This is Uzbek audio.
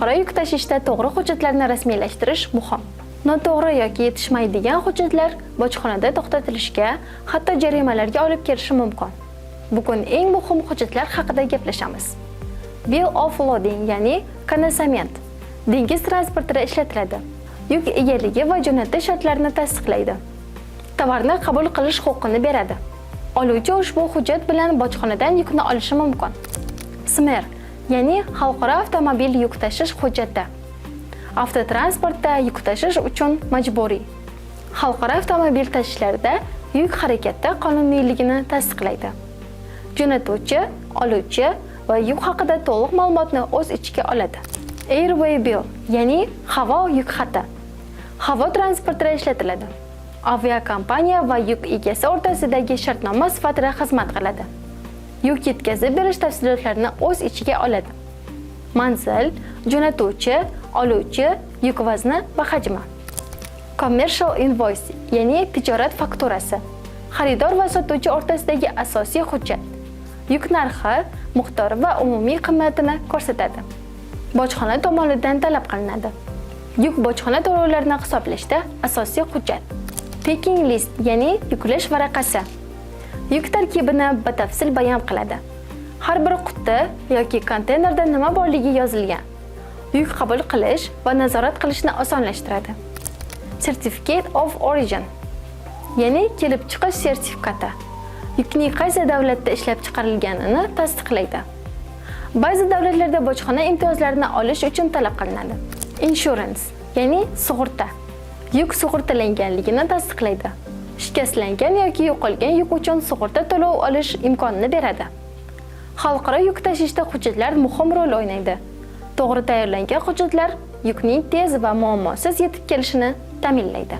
Xalqaro yuk tashishda to'g'ri hujjatlarni rasmiylashtirish muhim. Noto'g'ri yoki yetishmaydigan hujjatlar bojxonada to'xtatilishga, hatto jarimalarga olib kelishi mumkin. Bugun eng muhim hujjatlar haqida gaplashamiz. Bill of Loading, ya'ni konnossament, dengiz transportida ishlatiladi. Yuk egaligi va jo'natish shartlarini tasdiqlaydi. Tovarni qabul qilish huquqini beradi. Oluvchi ushbu hujjat bilan bojxonadan yukni olishi mumkin. SMER, ya'ni xalqaro avtomobil yuk tashish hujjati. Avtotransportda yuk tashish uchun majburiy. Xalqaro avtomobil tashishlarida yuk harakati qonuniyligini tasdiqlaydi. Jo'natuvchi, oluvchi va yuk haqida to'liq ma'lumotni o'z ichiga oladi. Airway Bill, ya'ni havo yuk xati. Havo transportida ishlatiladi. Aviakompaniya va yuk egasi o'rtasidagi shartnoma sifatida xizmat qiladi. Yuk yetkazib berish tafsilotlarini o'z ichiga oladi. Manzil, jo'natuvchi, oluvchi, yuk vazni va hajmi. Commercial invoice, ya'ni tijorat fakturasi. Xaridor va sotuvchi o'rtasidagi asosiy hujjat. Yuk narxi, miqdori va umumiy qiymatini ko'rsatadi. Bojxona tomonidan talab qilinadi. Yuk bojxona to'lovlarini hisoblashda asosiy hujjat. Packing list, ya'ni yuklash varaqasi. Yuk tarkibini batafsil bayon qiladi. Har bir quti yoki konteynerda nima borligi yozilgan. Yuk qabul qilish va nazorat qilishni osonlashtiradi. Certificate of Origin, ya'ni kelib chiqish sertifikati. Yukning qaysi davlatda ishlab chiqarilganini tasdiqlaydi. Ba'zi davlatlarda bojxona imtiyozlarini olish uchun talab qilinadi. Insurance, ya'ni sug'urta. Yuk sug'urtalanganligini tasdiqlaydi. Shikastlangan yoki yo'qolgan yuk uchun sug'urta to'lov olish imkonini beradi. Xalqaro yuk tashishda hujjatlar muhim rol o'ynaydi. To'g'ri tayyorlangan hujjatlar yukning tez va muammosiz yetib kelishini ta'minlaydi.